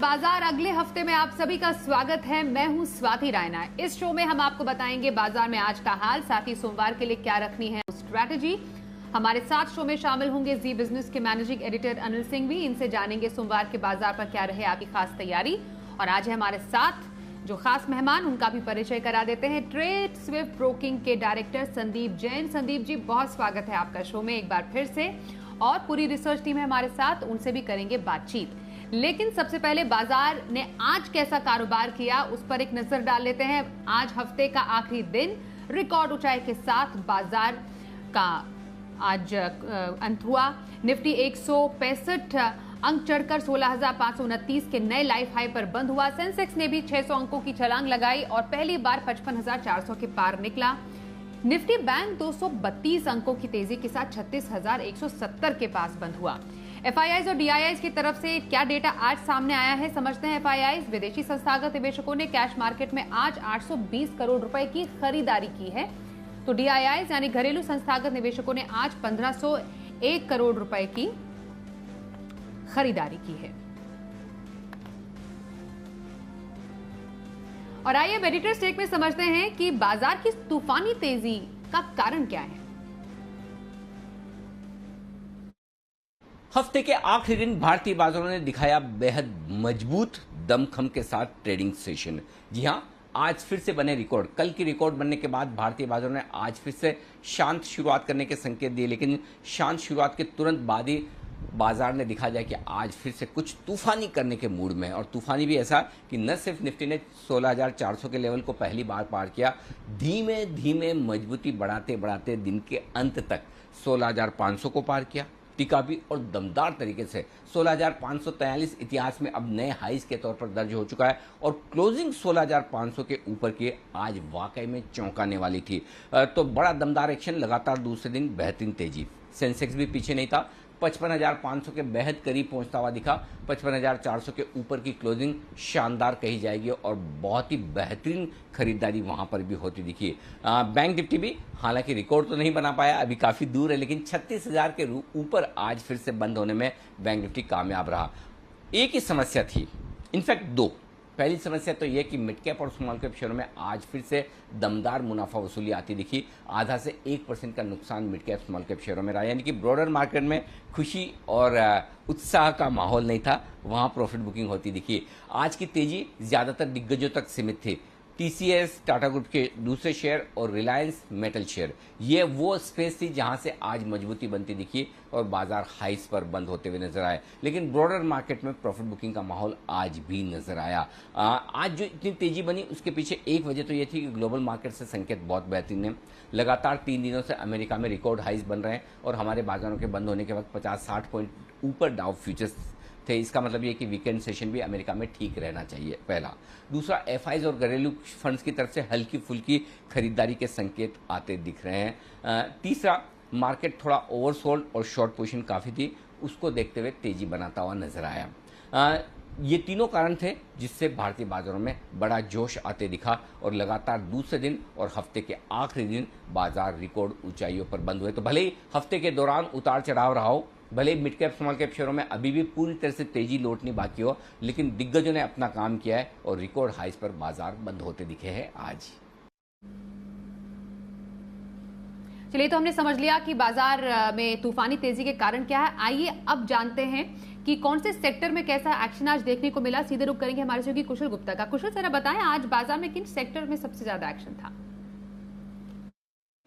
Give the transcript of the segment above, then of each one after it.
बाजार अगले हफ्ते में आप सभी का स्वागत है। मैं हूं स्वाति रायना। इस शो में हम आपको बताएंगे बाजार में आज का हाल, साथ ही सोमवार के लिए क्या रखनी है स्ट्रैटेजी। हमारे साथ शो में शामिल होंगे जी बिजनेस के मैनेजिंग एडिटर अनिल सिंह भी। इनसे जानेंगे सोमवार के बाजार पर क्या रहे आपकी खास तैयारी। और आज है हमारे साथ जो खास मेहमान, उनका भी परिचय करा देते हैं। ट्रेड स्विफ्ट ब्रोकिंग के डायरेक्टर संदीप जैन। संदीप जी, बहुत स्वागत है आपका शो में एक बार फिर से। और पूरी रिसर्च टीम है हमारे साथ, उनसे भी करेंगे बातचीत। लेकिन सबसे पहले बाजार ने आज कैसा कारोबार किया उस पर एक नजर डाल लेते हैं। आज हफ्ते का आखिरी दिन रिकॉर्ड ऊंचाई के साथ बाजार का आज अंत हुआ। निफ्टी 165 अंक चढ़कर 16,529 के नए लाइफ हाई पर बंद हुआ। सेंसेक्स ने भी 600 अंकों की छलांग लगाई और पहली बार 55,400 के पार निकला। निफ्टी बैंक 232 अंकों की तेजी के साथ 36,170 के पास बंद हुआ। एफआईआईज और डीआईआईज की तरफ से क्या डेटा आज सामने आया है, समझते हैं। एफआईआईज, विदेशी संस्थागत निवेशकों ने कैश मार्केट में आज 820 करोड़ रुपए की खरीदारी की है, तो डीआईआईज यानी घरेलू संस्थागत निवेशकों ने आज 1501 करोड़ रुपए की खरीदारी की है। और आइए एडिटर्स टेक में समझते हैं कि बाजार की तूफानी तेजी का कारण क्या है। हफ्ते के आखिरी दिन भारतीय बाजारों ने दिखाया बेहद मजबूत दमखम के साथ ट्रेडिंग सेशन। जी हां, आज फिर से बने रिकॉर्ड। कल की रिकॉर्ड बनने के बाद भारतीय बाजारों ने आज फिर से शांत शुरुआत करने के संकेत दिए, लेकिन शांत शुरुआत के तुरंत बाद ही बाजार ने दिखा जाए कि आज फिर से कुछ तूफानी करने के मूड में। और तूफानी भी ऐसा कि न सिर्फ निफ्टी ने 16,400 के लेवल को पहली बार पार किया, धीमे धीमे मजबूती बढ़ाते बढ़ाते दिन के अंत तक 16,500 को पार किया। टिका भी और दमदार तरीके से 16,543 इतिहास में अब नए हाईज के तौर पर दर्ज हो चुका है और क्लोजिंग 16,500 के ऊपर की आज वाकई में चौंकाने वाली थी। तो बड़ा दमदार एक्शन, लगातार दूसरे दिन बेहतरीन तेजी। सेंसेक्स भी पीछे नहीं था, 55,500 के बेहद करीब पहुंचता हुआ दिखा। 55,400 के ऊपर की क्लोजिंग शानदार कही जाएगी और बहुत ही बेहतरीन खरीदारी वहां पर भी होती दिखी। बैंक निफ्टी भी हालांकि रिकॉर्ड तो नहीं बना पाया, अभी काफी दूर है, लेकिन 36,000 के ऊपर आज फिर से बंद होने में बैंक निफ्टी कामयाब रहा। एक ही समस्या थी, इनफैक्ट दो। पहली समस्या तो यह कि मिड कैप और स्मॉल कैप शेयरों में आज फिर से दमदार मुनाफा वसूली आती दिखी। आधा से 1% का नुकसान मिड कैप स्मॉल कैप शेयरों में रहा, यानी कि ब्रॉडर मार्केट में खुशी और उत्साह का माहौल नहीं था, वहां प्रॉफिट बुकिंग होती दिखी। आज की तेजी ज्यादातर दिग्गजों तक सीमित थी। टीसीएस, टाटा ग्रुप के दूसरे शेयर और रिलायंस मेटल शेयर, ये वो स्पेस थी जहां से आज मजबूती बनती दिखी और बाजार हाइस पर बंद होते हुए नजर आए। लेकिन ब्रॉडर मार्केट में प्रॉफिट बुकिंग का माहौल आज भी नजर आया। आज जो इतनी तेजी बनी उसके पीछे एक वजह तो ये थी कि ग्लोबल मार्केट से संकेत बहुत बेहतरीन है। लगातार 3 दिनों से अमेरिका में रिकॉर्ड हाइस बन रहे हैं और हमारे बाजारों के बंद होने के वक्त 50-60 पॉइंट ऊपर डाउ फ्यूचर्स थे। इसका मतलब ये कि वीकेंड सेशन भी अमेरिका में ठीक रहना चाहिए, पहला। दूसरा, एफआईज और घरेलू फंड्स की तरफ से हल्की फुल्की खरीदारी के संकेत आते दिख रहे हैं। तीसरा, मार्केट थोड़ा ओवरसोल्ड और शॉर्ट पोजीशन काफ़ी थी, उसको देखते हुए तेजी बनाता हुआ नजर आया। ये तीनों कारण थे जिससे भारतीय बाजारों में बड़ा जोश आते दिखा और लगातार दूसरे दिन और हफ्ते के आखिरी दिन बाजार रिकॉर्ड ऊंचाइयों पर बंद हुए। तो भले ही हफ्ते के दौरान उतार चढ़ाव रहा हो, भले मिड कैप स्मॉल कैप शेयरों में अभी भी पूरी तरह से तेजी लौटनी बाकी हो, लेकिन दिग्गजों ने अपना काम किया है और रिकॉर्ड हाइस पर बाजार बंद होते दिखे हैं आज। चलिए, तो हमने समझ लिया कि बाजार में तूफानी तेजी के कारण क्या है। आइए अब जानते हैं कि कौन से सेक्टर में कैसा एक्शन आज देखने को मिला। सीधे रुक करेंगे हमारे सहयोगी कुशल गुप्ता का। कुशल, जरा बताएं आज बाजार में किन सेक्टर में सबसे ज्यादा एक्शन था।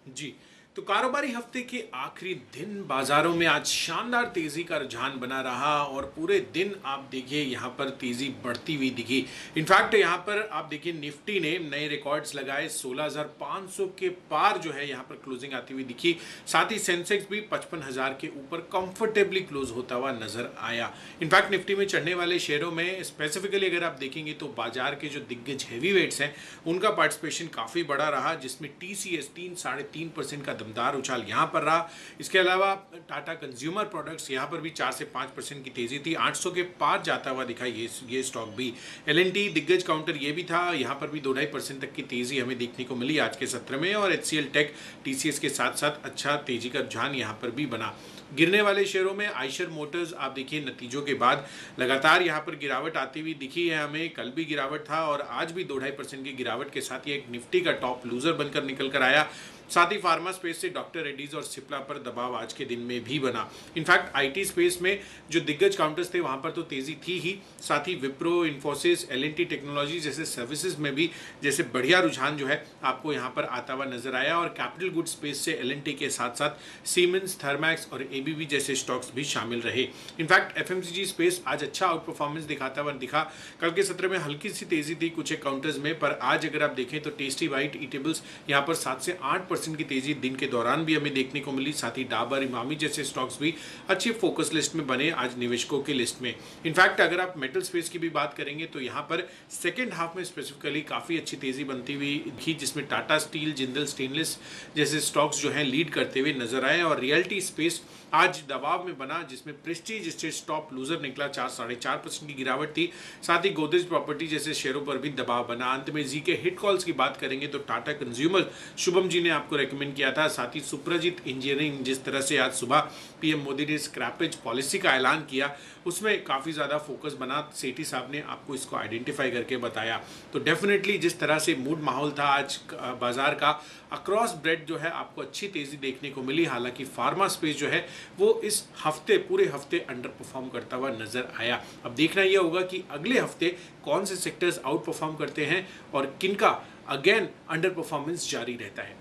जी, तो कारोबारी हफ्ते के आखिरी दिन बाजारों में आज शानदार तेजी का रुझान बना रहा और पूरे दिन आप देखिए यहाँ पर तेजी बढ़ती हुई दिखी। इनफैक्ट यहाँ पर आप देखिए निफ्टी ने नए रिकॉर्ड्स लगाए, 16,500 के पार जो है यहाँ पर क्लोजिंग आती हुई दिखी। साथ ही सेंसेक्स भी 55,000 के ऊपर कंफर्टेबली क्लोज होता हुआ नजर आया। इनफैक्ट निफ्टी में चढ़ने वाले शेयरों में स्पेसिफिकली अगर आप देखेंगे तो बाजार के जो दिग्गज हैवी वेट्स हैं उनका पार्टिसिपेशन काफी बड़ा रहा, जिसमें टीसीएस 3-3.5% का दमदार उछाल यहाँ पर रहा। इसके अलावा टाटा कंज्यूमर प्रोडक्ट्स यहाँ पर भी 4 से 5% की तेजी थी, 800 के पार जाता हुआ दिखा ये स्टॉक भी। L&T दिग्गज काउंटर ये भी था, यहाँ पर भी 2-2.5% तक की तेजी हमें देखने को मिली आज के सत्र में। और HCL टेक TCS के साथ साथ अच्छा तेजी का रुझान यहाँ पर भी बना। गिरने वाले शेयरों में आइशर मोटर्स आप देखिए नतीजों के बाद लगातार यहाँ पर गिरावट आती हुई दिखी है हमें। कल भी गिरावट था और आज भी 2-2.5% की गिरावट के साथ ये एक निफ्टी का टॉप लूजर बनकर निकल कर आया। साथ ही फार्मा स्पेस से डॉक्टर रेड्डीज और सिप्ला पर दबाव आज के दिन में भी बना। इनफैक्ट आईटी स्पेस में जो दिग्गज काउंटर्स थे वहां पर तो तेजी थी ही, साथ ही विप्रो, इन्फोसिस, L&T टेक्नोलॉजी जैसे सर्विसेज में भी जैसे बढ़िया रुझान जो है आपको यहां पर आता हुआ नजर आया। और कैपिटल गुड स्पेस से L&T के साथ साथ सीमेंस, थर्मैक्स और ABB जैसे स्टॉक्स भी शामिल रहे। इनफैक्ट FMCG स्पेस आज अच्छा आउट परफॉर्मेंस दिखाता हुआ दिखा। कल के सत्र में हल्की सी तेजी थी कुछ एक काउंटर्स में, पर आज अगर आप देखें तो टेस्टी बाइट, ईटेबल्स यहाँ पर 7 से 8% की तेजी दिन के दौरान भी हमें देखने को मिली। साथ ही डाबर, इमामी जैसे स्टॉक्स भी अच्छे फोकस लिस्ट में बने आज निवेशकों की लिस्ट में। इनफैक्ट अगर आप मेटल स्पेस की भी बात करेंगे तो यहाँ पर सेकेंड हाफ में स्पेसिफिकली काफी अच्छी तेजी बनती हुई दिखी, जिसमें टाटा स्टील, जिंदल स्टेनलेस जैसे स्टॉक्स जो हैं लीड करते हुए नजर आए। और रियल्टी स्पेस आज दबाव में बना, जिसमें प्रेस्टीज स्टेट टॉप लूजर निकला, 4-4.5% की गिरावट थी। साथ ही गोदरेज प्रॉपर्टी जैसे शेयरों पर भी दबाव बना। अंत में जी के हिट कॉल्स की बात करेंगे तो टाटा कंज्यूमर शुभम जी ने आपको रेकमेंड किया था। साथ ही सुप्रजीत इंजीनियरिंग, जिस तरह से आज सुबह पीएम मोदी ने स्क्रैपेज पॉलिसी का ऐलान किया उसमें काफ़ी ज़्यादा फोकस बना। सेठी साहब ने आपको इसको आइडेंटिफाई करके बताया। तो डेफिनेटली जिस तरह से मूड माहौल था आज बाजार का, अक्रॉस ब्रेड जो है आपको अच्छी तेज़ी देखने को मिली। हालांकि फार्मा स्पेस जो है वो इस हफ्ते पूरे हफ्ते अंडर परफॉर्म करता हुआ नजर आया। अब देखना यह होगा कि अगले हफ्ते कौन से सेक्टर्स आउट परफॉर्म करते हैं और किनका अगेन अंडर परफॉर्मेंस जारी रहता है।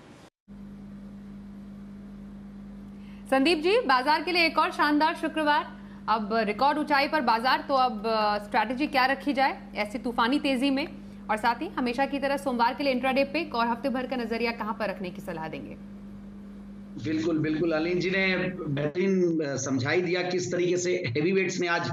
संदीप जी, बाजार के लिए एक और शानदार शुक्रवार, अब रिकॉर्ड ऊंचाई पर बाजार, तो अब स्ट्रैटेजी क्या रखी जाए ऐसी तूफानी तेजी में? और साथ ही हमेशा की तरह सोमवार के लिए इंट्राडे पिक और हफ्ते भर का नजरिया कहां पर रखने की सलाह देंगे? बिल्कुल बिल्कुल, अलीन जी ने बेहतरीन समझाई दिया किस तरीके से हेवी वेट्स ने आज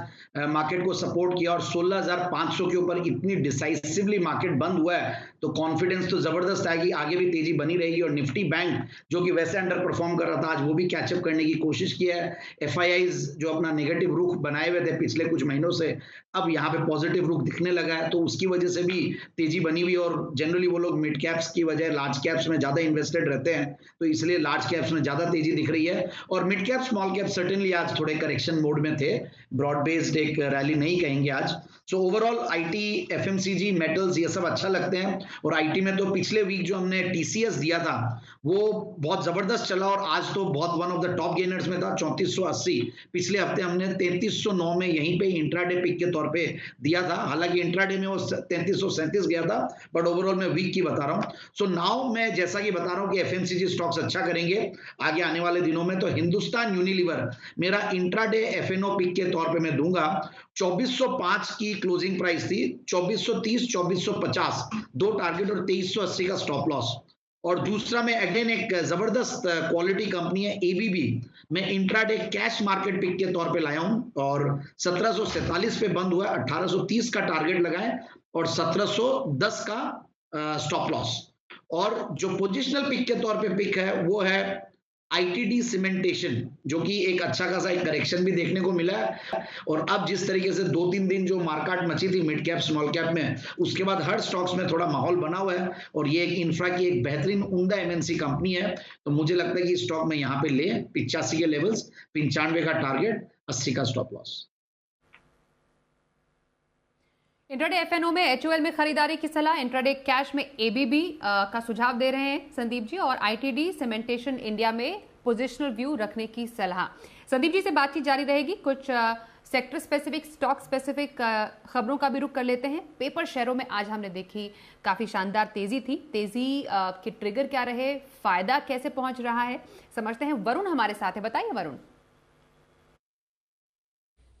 मार्केट को सपोर्ट किया और 16,500 के ऊपर इतनी डिसाइसिवली मार्केट बंद हुआ है तो कॉन्फिडेंस तो जबरदस्त है कि आगे भी तेजी बनी रहेगी। और निफ्टी बैंक जो कि वैसे अंडर परफॉर्म कर रहा था आज वो भी कैचअप करने की कोशिश किया है। FIIs जो अपना नेगेटिव रुख बनाए हुए थे पिछले कुछ महीनों से, अब यहाँ पे पॉजिटिव रुख दिखने लगा है तो उसकी वजह से भी तेजी बनी हुई। और जनरली वो लोग मिड कैप्स की वजह लार्ज कैप्स में ज्यादा इन्वेस्टेड रहते हैं तो इसलिए लार्ज कैप्स में ज्यादा तेजी दिख रही है। और mid cap, small cap certainly आज थोड़े करेक्शन मोड में थे, ब्रॉड बेस्ड एक रैली नहीं कहेंगे आज। So overall IT, FMCG, metals ये सब अच्छा लगते हैं। और IT में तो पिछले वीक जो हमने TCS दिया था वो बहुत जबरदस्त चला और आज तो बहुत one of the top gainers में था, 3480। पिछले हफ्ते हमने 3309 में यहीं पे इंट्राडे पिक के तौर पे दिया था। हालांकि इंट्राडे में वो 3337 गया था, बट ओवरऑल मैं वीक की बता रहा हूँ। सो नाउ मैं जैसा कि बता रहा हूँ कि FMCG स्टॉक्स अच्छा करेंगे आगे आने वाले दिनों में, तो हिंदुस्तान यूनिलीवर मेरा इंट्राडे FNO पिक के तौर पे मैं दूंगा। 2405 की क्लोजिंग प्राइस थी, 2430, 2450 दो टारगेट और 2380 का स्टॉप लॉस। और दूसरा में अगेन एक जबरदस्त क्वालिटी कंपनी है ABB, मैं इंट्राडे कैश मार्केट पिक के तौर पे लाया हूं और 1747 पे बंद हुआ है, 1830 का टारगेट लगाएं और 1710 का स्टॉप लॉस। और जो पोजिशनल पिक के तौर पे पिक है वो है ITD सीमेंटेशन, जो कि एक अच्छा खासा एक करेक्शन भी देखने को मिला है। और अब जिस तरीके से 2-3 दिन जो मार्केट मची थी मिड कैप स्मॉल कैप में, उसके बाद हर स्टॉक्स में थोड़ा माहौल बना हुआ है और ये एक इंफ्रा की एक बेहतरीन उम्दा MNC कंपनी है। तो मुझे लगता है कि स्टॉक में यहाँ पे ले 85 के लेवल्स, 95 का टारगेट, 80 का स्टॉप लॉस। इंट्राडे FNO में HOL में खरीदारी की सलाह, इंट्राडे कैश में ABB का सुझाव दे रहे हैं संदीप जी, और ITD सीमेंटेशन इंडिया में पोजिशनल व्यू रखने की सलाह। संदीप जी से बातचीत जारी रहेगी। कुछ सेक्टर स्पेसिफिक, स्टॉक स्पेसिफिक खबरों का भी रुख कर लेते हैं। पेपर शेयरों में आज हमने देखी काफी शानदार तेजी थी। तेजी के ट्रिगर क्या रहे, फायदा कैसे पहुंच रहा है, समझते हैं। वरुण हमारे साथ है, बताइए वरुण।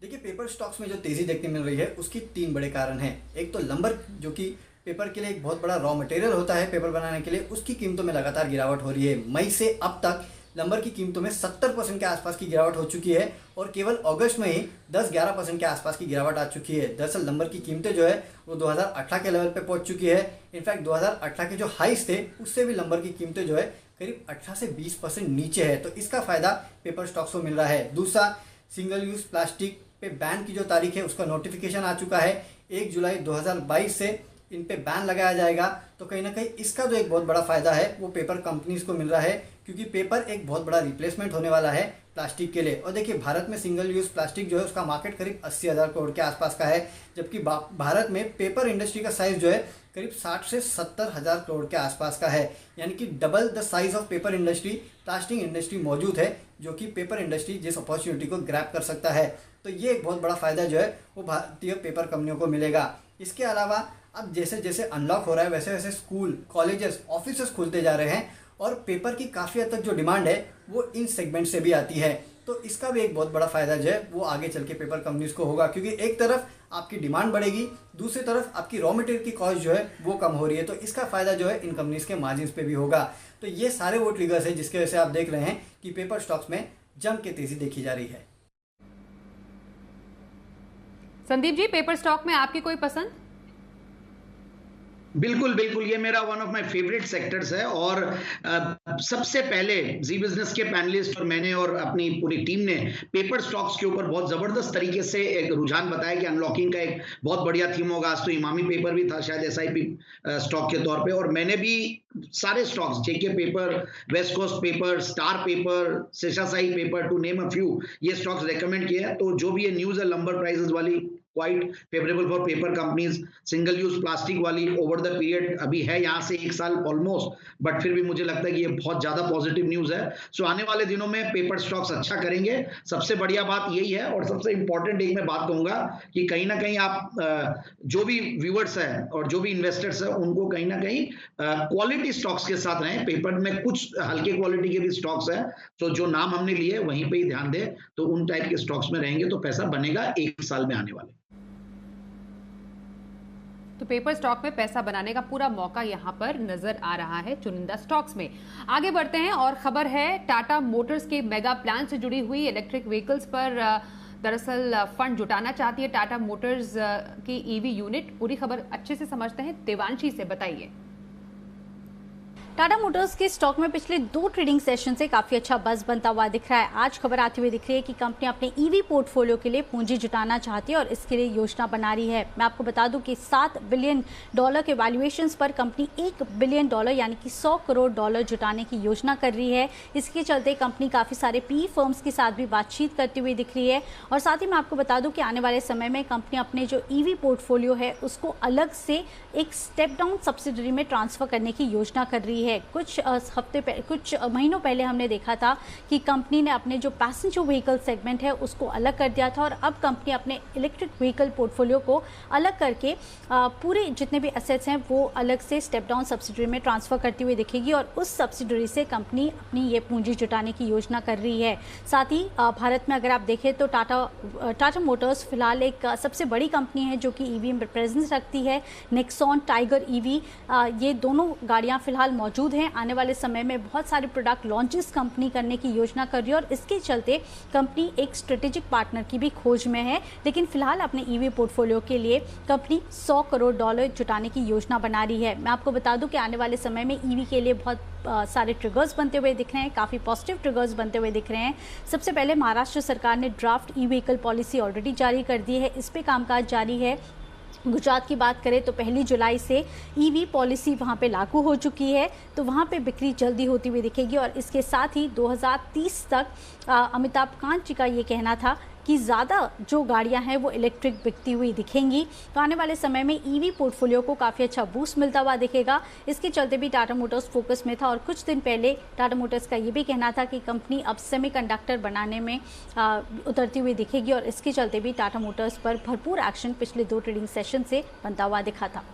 देखिए, पेपर स्टॉक्स में जो तेज़ी देखने मिल रही है उसकी 3 बड़े कारण हैं। एक तो लंबर, जो कि पेपर के लिए एक बहुत बड़ा रॉ मटेरियल होता है पेपर बनाने के लिए, उसकी कीमतों में लगातार गिरावट हो रही है। मई से अब तक लंबर की कीमतों में 70% के आसपास की गिरावट हो चुकी है और केवल अगस्त में ही 10-11% के आसपास की गिरावट आ चुकी है। दरअसल लंबर की कीमतें जो है वो 2018 के लेवल पे पहुंच चुकी है। इनफैक्ट 2018 के जो हाइस थे उससे भी लंबर की कीमतें जो है करीब 18 से 20% नीचे है, तो इसका फायदा पेपर स्टॉक्स को मिल रहा है। दूसरा, सिंगल यूज प्लास्टिक पे बैन की जो तारीख है उसका नोटिफिकेशन आ चुका है। 1 जुलाई 2022 से इन पे बैन लगाया जाएगा, तो कहीं ना कहीं इसका जो एक बहुत बड़ा फायदा है वो पेपर कंपनीज को मिल रहा है, क्योंकि पेपर एक बहुत बड़ा रिप्लेसमेंट होने वाला है प्लास्टिक के लिए। और देखिए, भारत में सिंगल यूज प्लास्टिक जो है उसका मार्केट करीब 80,000 करोड़ के आसपास का है, जबकि भारत में पेपर इंडस्ट्री का साइज जो है करीब 60 से 70,000 करोड़ के आसपास का है। यानी कि double the size of paper industry plastic industry मौजूद है, जो कि पेपर इंडस्ट्री जिस अपॉर्चुनिटी को ग्रैब कर सकता है। तो ये एक बहुत बड़ा फायदा जो है वो भारतीय पेपर कंपनियों को मिलेगा। इसके अलावा अब जैसे जैसे अनलॉक हो रहा है वैसे वैसे स्कूल, कॉलेजेस, ऑफिसेस खुलते जा रहे हैं, और पेपर की काफ़ी हद तक जो डिमांड है वो इन सेगमेंट से भी आती है। तो इसका भी एक बहुत बड़ा फायदा जो है वो आगे चल के पेपर कंपनीज को होगा, क्योंकि एक तरफ आपकी डिमांड बढ़ेगी, दूसरी तरफ आपकी रॉ मटेरियल की कॉस्ट जो है वो कम हो रही है, तो इसका फायदा जो है इन कंपनीज के मार्जिन पे भी होगा। तो ये सारे वो ट्रिगर्स है जिसके वजह से आप देख रहे हैं कि पेपर स्टॉक्स में जम के तेजी देखी जा रही है। संदीप जी, पेपर स्टॉक में आपकी कोई पसंद? बिल्कुल बिल्कुल, ये मेरा one of my favourite sectors है। और सबसे पहले जी बिजनेस के पैनलिस्ट और मैंने और अपनी पूरी टीम ने पेपर स्टॉक्स के ऊपर बहुत जबरदस्त तरीके से एक रुझान बताया कि अनलॉकिंग का एक बहुत बढ़िया थीम होगा। आज तो इमामी पेपर भी था शायद SIP स्टॉक के तौर पे, और मैंने भी सारे stocks, JK paper, west coast paper, star paper, Seshasayee paper, to name a few, ये स्टॉक्स रेकमेंड किए हैं। तो जो भी ये न्यूज है लंबर प्राइसेस वाली, quite favourable for paper companies. Single use plastic वाली ओवर द पीरियड अभी है यहाँ से 1 साल ऑलमोस्ट, बट फिर भी मुझे लगता है कि ये बहुत ज्यादा पॉजिटिव न्यूज है। सो आने वाले दिनों में पेपर स्टॉक्स अच्छा करेंगे, सबसे बढ़िया बात यही है। और सबसे इंपॉर्टेंट एक मैं बात कहूंगा कि कहीं ना कहीं आप जो भी व्यूअर्स हैं और जो भी इन्वेस्टर्स हैं उनको कहीं ना कहीं क्वालिटी स्टॉक्स के साथ रहें। पेपर में कुछ हल्के क्वालिटी के भी स्टॉक्स हैं, तो जो नाम हमने लिए वहीं पे ही ध्यान दें, तो उन टाइप के स्टॉक्स में रहेंगे तो पैसा बनेगा 1 साल में आने वाले। तो पेपर स्टॉक में पैसा बनाने का पूरा मौका यहां पर नजर आ रहा है चुनिंदा स्टॉक्स में। आगे बढ़ते हैं और खबर है टाटा मोटर्स के मेगा प्लान से जुड़ी हुई। इलेक्ट्रिक व्हीकल्स पर दरअसल फंड जुटाना चाहती है टाटा मोटर्स की EV यूनिट। पूरी खबर अच्छे से समझते हैं, देवांशी से बताइए। टाटा मोटर्स के स्टॉक में पिछले 2 ट्रेडिंग सेशन से काफी अच्छा बज़ बनता हुआ दिख रहा है। आज खबर आती हुई दिख रही है कि कंपनी अपने EV पोर्टफोलियो के लिए पूंजी जुटाना चाहती है और इसके लिए योजना बना रही है। मैं आपको बता दूं कि $7 बिलियन के वैल्यूएशंस पर कंपनी $1 बिलियन यानी कि $100 करोड़ जुटाने की योजना कर रही है। इसके चलते कंपनी काफी सारे PE फर्म्स के साथ भी बातचीत करती हुई दिख रही है। और साथ ही मैं आपको बता दूं कि आने वाले समय में कंपनी अपने जो EV पोर्टफोलियो है उसको अलग से एक स्टेप डाउन सब्सिडरी में ट्रांसफर करने की योजना कर रही है। कुछ महीनों पहले हमने देखा था कि कंपनी ने अपने जो पैसेंजर व्हीकल सेगमेंट है उसको अलग कर दिया था, और अब कंपनी अपने इलेक्ट्रिक व्हीकल पोर्टफोलियो को अलग करके पूरे जितने भी एसेट्स हैं वो अलग से स्टेप डाउन सब्सिडरी में ट्रांसफर करती हुई दिखेगी, और उस सब्सिडरी से कंपनी अपनी ये पूंजी जुटाने की योजना कर रही है। साथ ही भारत में अगर आप देखें तो टाटा मोटर्स फिलहाल एक सबसे बड़ी कंपनी है जो कि EV में प्रेजेंस रखती है। नेक्सॉन, टाइगर EV, ये दोनों गाड़ियां फिलहाल मौजूद हैं। आने वाले समय में बहुत सारे प्रोडक्ट लॉन्चेस कंपनी करने की योजना कर रही है, और इसके चलते कंपनी एक स्ट्रेटेजिक पार्टनर की भी खोज में है। लेकिन फिलहाल अपने EV पोर्टफोलियो के लिए कंपनी $100 करोड़ जुटाने की योजना बना रही है। मैं आपको बता दूं कि आने वाले समय में EV के लिए बहुत सारे ट्रिगर्स बनते हुए दिख रहे हैं, काफ़ी पॉजिटिव ट्रिगर्स बनते हुए दिख रहे हैं। सबसे पहले महाराष्ट्र सरकार ने ड्राफ्ट ई-व्हीकल पॉलिसी ऑलरेडी जारी कर दी है, इस पे कामकाज जारी है। गुजरात की बात करें तो 1 जुलाई से EV पॉलिसी वहां पे लागू हो चुकी है, तो वहां पे बिक्री जल्दी होती हुई दिखेगी। और इसके साथ ही 2030 तक अमिताभ कांत जी का ये कहना था कि ज़्यादा जो गाड़ियां हैं वो इलेक्ट्रिक बिकती हुई दिखेंगी। तो आने वाले समय में EV पोर्टफोलियो को काफ़ी अच्छा बूस्ट मिलता हुआ दिखेगा। इसके चलते भी टाटा मोटर्स फोकस में था, और कुछ दिन पहले टाटा मोटर्स का ये भी कहना था कि कंपनी अब सेमीकंडक्टर बनाने में उतरती हुई दिखेगी, और इसके चलते भी टाटा मोटर्स पर भरपूर एक्शन पिछले 2 ट्रेडिंग सेशन से बनता हुआ दिखा था।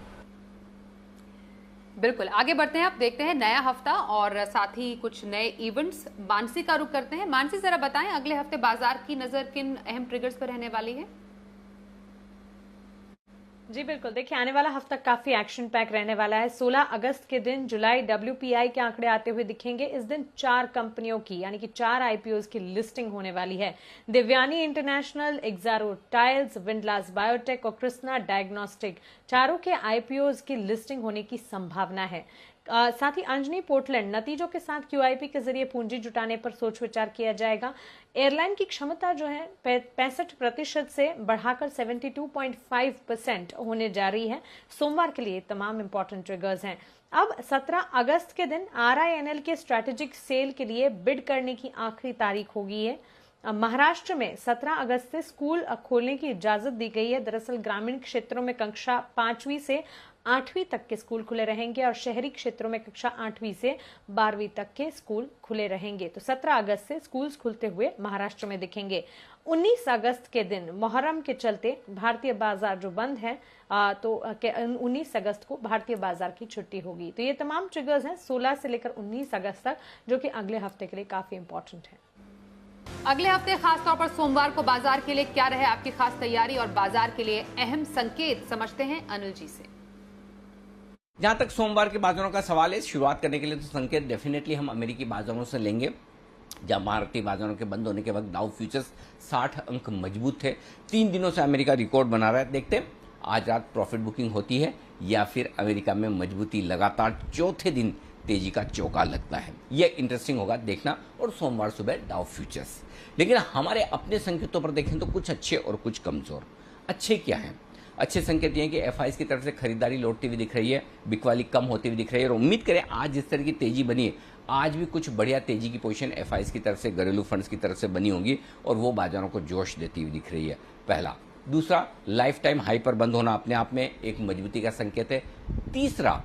बिल्कुल, आगे बढ़ते हैं। आप देखते हैं नया हफ्ता और साथ ही कुछ नए इवेंट्स। मानसी का रुख करते हैं। मानसी, जरा बताएं अगले हफ्ते बाजार की नजर किन अहम ट्रिगर्स पर रहने वाली है? जी बिल्कुल, देखिए आने वाला हफ्ता काफी एक्शन पैक रहने वाला है। 16 अगस्त के दिन जुलाई WPI के आंकड़े आते हुए दिखेंगे। इस दिन 4 कंपनियों की यानी कि 4 IPOs की लिस्टिंग होने वाली है। Devyani International, Exxaro Tiles, Windlas Biotech और कृष्णा डायग्नोस्टिक, चारों के IPOs की लिस्टिंग होने की संभावना है। साथ ही अंजनी पोर्टलैंड नतीजों के साथ QIP के जरिए पूंजी जुटाने पर सोच विचार किया जाएगा। एयरलाइन की क्षमता जो है 65% से बढ़ाकर 72.5% होने जा रही है। सोमवार के लिए तमाम इंपॉर्टेंट ट्रिगर्स हैं। अब 17 अगस्त के दिन RINL के स्ट्रैटेजिक सेल के लिए बिड करने की आखिरी तारीख हो गई है। महाराष्ट्र में 17 अगस्त से स्कूल खोलने की इजाजत दी गई है। दरअसल ग्रामीण क्षेत्रों में कक्षा 5वीं से 8वीं तक के स्कूल खुले रहेंगे और शहरी क्षेत्रों में कक्षा 8वीं से 12वीं तक के स्कूल खुले रहेंगे। तो 17 अगस्त से स्कूल खुलते हुए महाराष्ट्र में दिखेंगे। 19 अगस्त के दिन मुहर्रम के चलते भारतीय बाजार जो बंद है, तो 19 अगस्त को भारतीय बाजार की छुट्टी होगी। तो ये तमाम ट्रिगर्स हैं 16 से लेकर 19 अगस्त तक, जो कि अगले हफ्ते के लिए काफी इंपॉर्टेंट है। अगले हफ्ते खासतौर पर सोमवार को बाजार के लिए क्या रहे आपकी खास तैयारी और बाजार के लिए अहम संकेत, समझते हैं अनिल जी से। जहां तक सोमवार के बाजारों का सवाल है, शुरुआत करने के लिए तो संकेत डेफिनेटली हम अमेरिकी बाजारों से लेंगे, जहां भारतीय बाजारों के बंद होने के वक्त डाउ फ्यूचर्स 60 अंक मजबूत थे। 3 दिनों से अमेरिका रिकॉर्ड बना रहा है। देखते हैं आज रात प्रॉफिट बुकिंग होती है या फिर अमेरिका में मजबूती लगातार चौथे दिन तेजी का चौका लगता है। यह इंटरेस्टिंग होगा देखना। और सोमवार सुबह डाउ फ्यूचर्स। लेकिन हमारे अपने संकेतों पर देखें तो कुछ अच्छे और कुछ कमजोर। अच्छे क्या है? अच्छे संकेत ये हैं कि FIs की तरफ से खरीदारी लौटती हुई दिख रही है, बिकवाली कम होती हुई दिख रही है। और उम्मीद करें आज जिस तरह की तेजी बनी है, आज भी कुछ बढ़िया तेजी की पोजीशन FIs की तरफ से, घरेलू फंड्स की तरफ से बनी होंगी और वो बाजारों को जोश देती हुई दिख रही है। पहला। दूसरा, लाइफ टाइम हाई पर बंद होना अपने आप में एक मजबूती का संकेत है। तीसरा,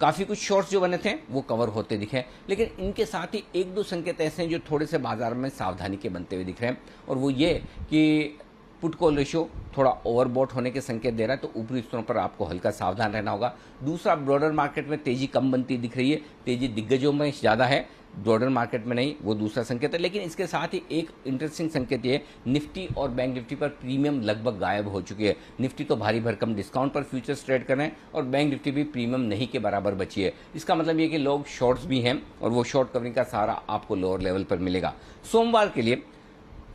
काफी कुछ शॉर्ट्स जो बने थे वो कवर होते दिखे, लेकिन इनके साथ ही एक दो संकेत ऐसे हैं जो थोड़े से बाजार में सावधानी के बनते हुए दिख रहे हैं। और वो ये कि पुट कॉल रेशियो थोड़ा ओवरबॉट होने के संकेत दे रहा है, तो ऊपरी स्तरों पर आपको हल्का सावधान रहना होगा। दूसरा, ब्रॉडर मार्केट में तेजी कम बनती दिख रही है, तेजी दिग्गजों में ज्यादा है, ब्रॉडर मार्केट में नहीं, वो दूसरा संकेत है। लेकिन इसके साथ ही एक इंटरेस्टिंग संकेत ये, निफ्टी और बैंक निफ्टी पर प्रीमियम लगभग गायब हो चुकी है। निफ्टी तो भारी भरकम डिस्काउंट पर फ्यूचर्स ट्रेड कर रहे हैं और बैंक निफ्टी भी प्रीमियम नहीं के बराबर बची है। इसका मतलब ये कि लोग शॉर्ट्स भी हैं और वो शॉर्ट कवरिंग का सहारा आपको लोअर लेवल पर मिलेगा। सोमवार के लिए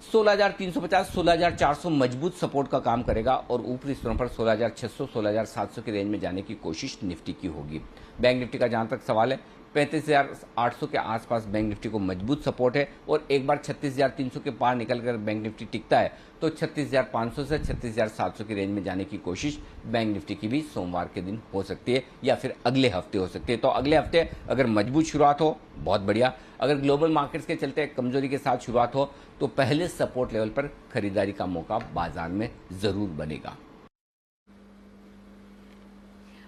16,350, 16,400 मजबूत सपोर्ट का काम करेगा और ऊपरी स्तरों पर 16,600, 16,700 की रेंज में जाने की कोशिश निफ्टी की होगी। बैंक निफ्टी का जहां तक सवाल है, 35,800 के आसपास बैंक निफ्टी को मजबूत सपोर्ट है और एक बार 36,300 के पार निकलकर बैंक निफ्टी टिकता है तो 36,500 से 36,700 की रेंज में जाने की कोशिश बैंक निफ्टी की भी सोमवार के दिन हो सकती है या फिर अगले हफ्ते हो सकती है। तो अगले हफ्ते अगर मजबूत शुरुआत हो बहुत बढ़िया, अगर ग्लोबल मार्केट्स के चलते कमजोरी के साथ शुरुआत हो तो पहले सपोर्ट लेवल पर खरीदारी का मौका बाजार में जरूर बनेगा।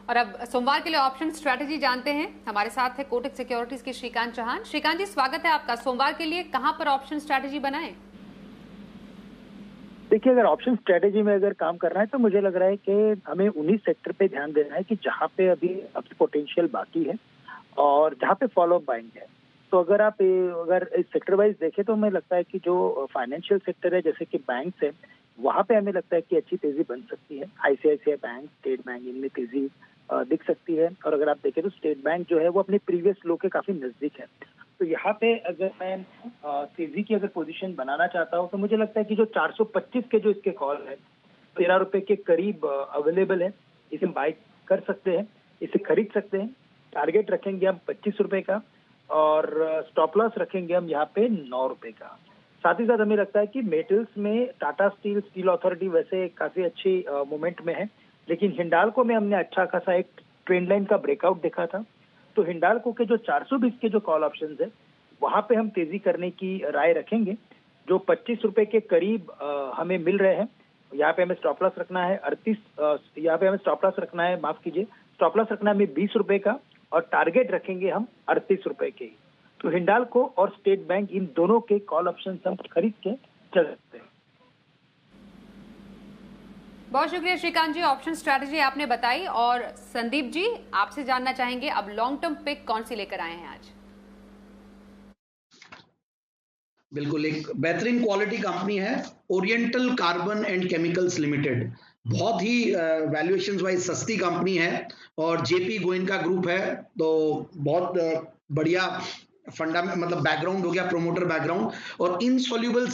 और अब सोमवार के लिए ऑप्शन स्ट्रेटेजी जानते हैं। हमारे साथ है कोटक सिक्योरिटीज के श्रीकांत चौहान। श्रीकांत जी, स्वागत है आपका। सोमवार के लिए कहां पर ऑप्शन स्ट्रेटेजी बनाएं? देखिए, अगर ऑप्शन स्ट्रेटेजी में अगर काम करना है तो मुझे लग रहा है कि हमें उन्हीं सेक्टर पे ध्यान देना है कि जहां पे अभी पोटेंशियल बाकी है और जहां पे फॉलो बाइंग है। तो अगर इस सेक्टर वाइज देखें तो हमें लगता है कि जो फाइनेंशियल सेक्टर है, जैसे कि बैंक है, वहां पे हमें लगता है कि अच्छी तेजी बन सकती है। ICICI बैंक, स्टेट बैंक, इनमें तेजी दिख सकती है। और अगर आप देखें तो स्टेट बैंक जो है वो अपने प्रीवियस लो के काफी नजदीक है। तो यहाँ पे अगर मैं तेजी की अगर पोजीशन बनाना चाहता हूँ तो मुझे लगता है कि जो 425 के जो इसके कॉल है 13 रुपए के करीब अवेलेबल है, इसे बाय कर सकते हैं, इसे खरीद सकते हैं। टारगेट रखेंगे हम 25 रुपए का और स्टॉप लॉस रखेंगे हम यहाँ पे 9 रुपए का। साथ ही साथ हमें लगता है कि मेटल्स में टाटा स्टील, स्टील अथॉरिटी वैसे काफी अच्छी मोमेंट में है, लेकिन हिंडाल्को में हमने अच्छा खासा एक ट्रेंड लाइन का ब्रेकआउट देखा था। तो हिंडाल्को के जो 420 के जो कॉल ऑप्शंस है वहां पे हम तेजी करने की राय रखेंगे। जो 25 रुपए के करीब हमें मिल रहे हैं, यहाँ पे हमें स्टॉप लॉस रखना है 38, यहाँ पे हमें स्टॉप लॉस रखना है, माफ कीजिए, स्टॉप लॉस रखना है हमें 20 रुपए का और टारगेट रखेंगे हम 38 रुपए के। तो हिंडाल्को और स्टेट बैंक, इन दोनों के कॉल ऑप्शन हम खरीद के चल सकते हैं। बहुत शुक्रिया श्रीकांत जी, ऑप्शन स्ट्रैटेजी आपने बताई। और संदीप जी, आपसे जानना चाहेंगे अब लॉन्ग टर्म पिक कौन सी लेकर आए हैं आज? बिल्कुल, एक बेहतरीन क्वालिटी कंपनी है oriental carbon and chemicals limited. बहुत ही वैल्यूएशंस वाइज सस्ती कंपनी है और JP गोयनका ग्रुप है, तो बहुत बढ़िया मतलब बैकग्राउंड हो गया, प्रोमोटर बैकग्राउंड, और इनसॉल्युबल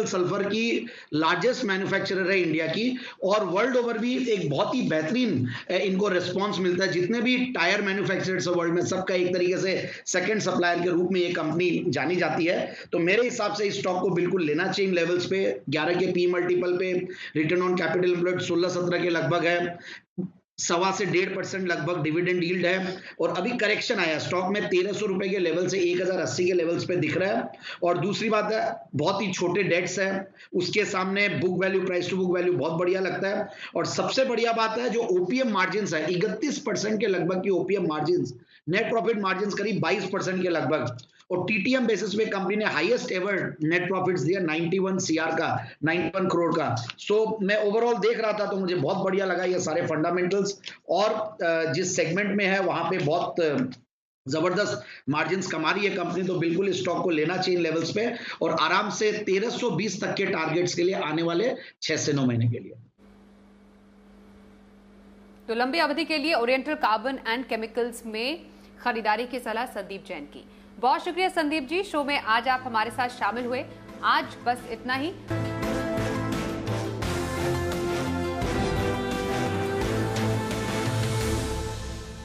सल्फर की लार्जेस्ट मैन्युफैक्चरर है इंडिया की, और वर्ल्ड ओवर भी एक बहुत ही बेहतरीन इनको रिस्पांस मिलता है। जितने भी टायर मैन्युफैक्चरर्स है वर्ल्ड में, सबका एक तरीके से सेकंड सप्लायर के रूप में ये कंपनी जानी जाती है। तो मेरे हिसाब से इस स्टॉक को बिल्कुल लेना चाहिए लेवल्स पे। 11 के पी मल्टीपल पे, रिटर्न ऑन कैपिटल एम्प्लॉयड 16-17 के लगभग है, 1.25 से 1.5% लगभग डिविडेंड यील्ड है, और अभी करेक्शन आया स्टॉक में 1300 रुपए के लेवल से 1080 के लेवल्स पे दिख रहा है। और दूसरी बात है, बहुत ही छोटे डेट्स है, उसके सामने book value, price to book value बहुत बढ़िया लगता है। और सबसे बढ़िया बात है जो ओपीएम मार्जिन है, 31% के लगभग की OPM margin, net profit margin करीब 22% के लगभग, और टीटीएम बेसिस पे कंपनी ने हाईएस्ट एवर नेट प्रॉफिट्स दिया 91 करोड़ का। सो मैं ओवरऑल देख रहा था तो मुझे बहुत बढ़िया लगा ये सारे फंडामेंटल्स, और जिस सेगमेंट में है वहां पे बहुत जबरदस्त मार्जिन्स कमा रही है कंपनी, तो बिल्कुल इस स्टॉक को लेना चाहिए लेवल्स पे, और आराम से 1320 तक के टारगेट्स के लिए आने वाले 6 से 9 महीने के लिए। तो लंबी अवधि के लिए ओरिएंटल कार्बन एंड केमिकल्स में खरीदारी की सलाह संदीप जैन की। बहुत शुक्रिया संदीप जी, शो में आज आप हमारे साथ शामिल हुए। आज बस इतना ही।